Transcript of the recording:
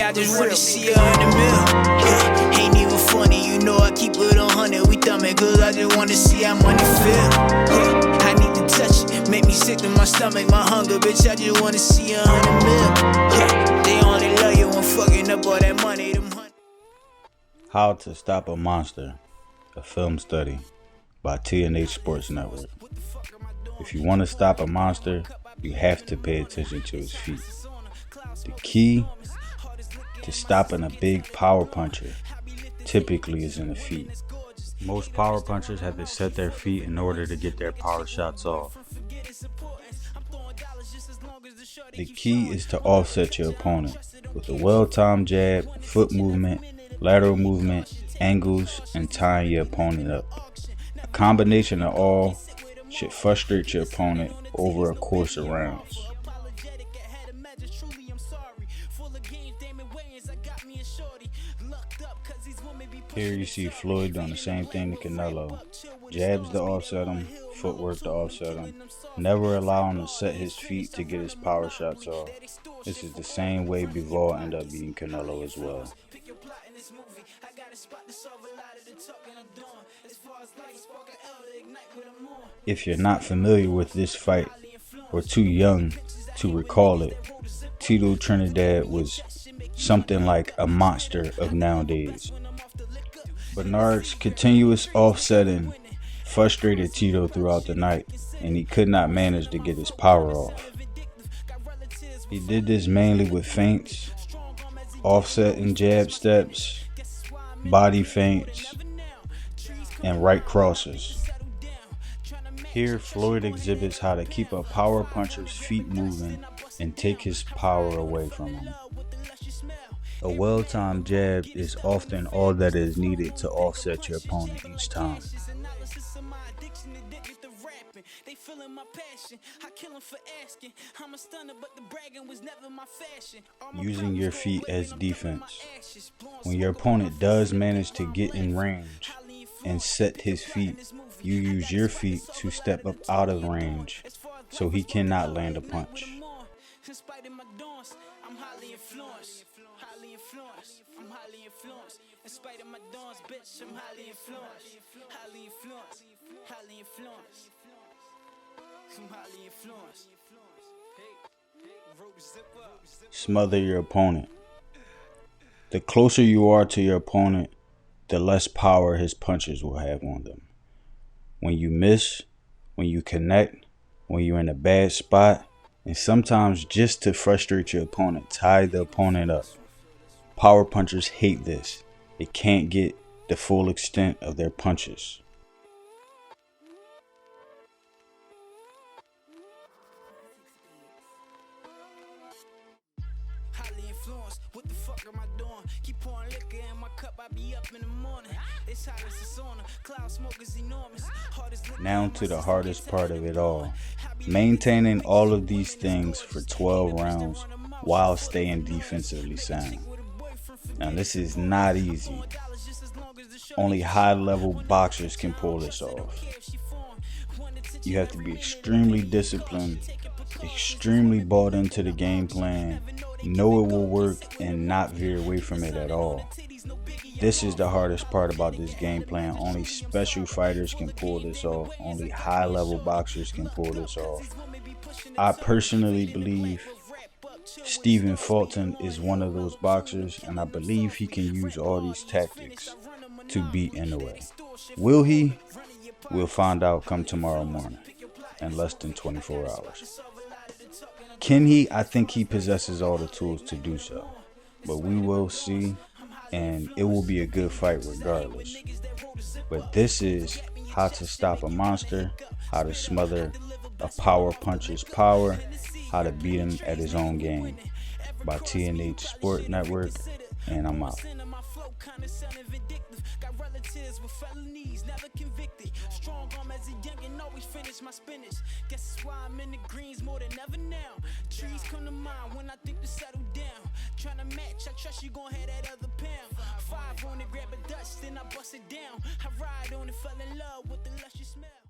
I just wanna see her in the middle. Yeah, ain't even funny, you know I keep it 100. We thumbing good, I just wanna see how money feel. Yeah, I need to touch it, make me sick to my stomach, my hunger, bitch. I just wanna see her in the middle. Yeah, they only love you when fucking up all that money. How to Stop a Monster, a film study by TNH Sports Network. If you want to stop a monster, you have to pay attention to his feet. The key to stopping a big power puncher typically is in the feet. Most power punchers have to set their feet in order to get their power shots off. The key is to offset your opponent with a well-timed jab, foot movement, lateral movement, angles, and tying your opponent up. A combination of all should frustrate your opponent over a course of rounds. Here you see Floyd doing the same thing to Canelo. Jabs to offset him, footwork to offset him. Never allow him to set his feet to get his power shots off. This is the same way Bivol ended up beating Canelo as well. If you're not familiar with this fight or too young to recall it, Tito Trinidad was something like a monster of nowadays. Bernard's continuous offsetting frustrated Tito throughout the night, and he could not manage to get his power off. He did this mainly with feints, offset and jab steps, body feints, and right crosses. Here, Floyd exhibits how to keep a power puncher's feet moving and take his power away from him. A well-timed jab is often all that is needed to offset your opponent each time. Using your feet as defense. When your opponent does manage to get in range and set his feet, you use your feet to step up out of range so he cannot land a punch. Smother your opponent. The closer you are to your opponent, the less power his punches will have on them. When you miss, when you connect, when you're in a bad spot, and sometimes just to frustrate your opponent, tie the opponent up. Power punchers hate this. They can't get the full extent of their punches. What the fuck am I doing? Keep pouring liquor in my cup, I be up in the morning. It's hot as a sauna, cloud smoke is enormous. Now to the hardest part of it all. Maintaining all of these things for 12 rounds while staying defensively sound. Now this is not easy. Only high-level boxers can pull this off. You have to be extremely disciplined, extremely bought into the game plan, know it will work, and not veer away from it at all. This is the hardest part about this game plan. Only special fighters can pull this off. Only high-level boxers can pull this off. I personally believe Stephen Fulton is one of those boxers, and I believe he can use all these tactics to beat Inoue. Will he? We'll find out come tomorrow morning, in less than 24 hours. Can he? I think he possesses all the tools to do so, but we will see, and it will be a good fight regardless. But this is How to Stop a Monster, how to smother a power puncher's power, how to beat him at his own game, by TNH Sport Network, and I'm out. With felonies, never convicted. Strong arm as a youngin', always finish my spinach. Guess that's why I'm in the greens more than ever now. Trees come to mind when I think to settle down. Tryna match, I trust you gon' have that other pound. 5 on it, grab a Dutch, then I bust it down. I ride on it, fell in love with the luscious smell.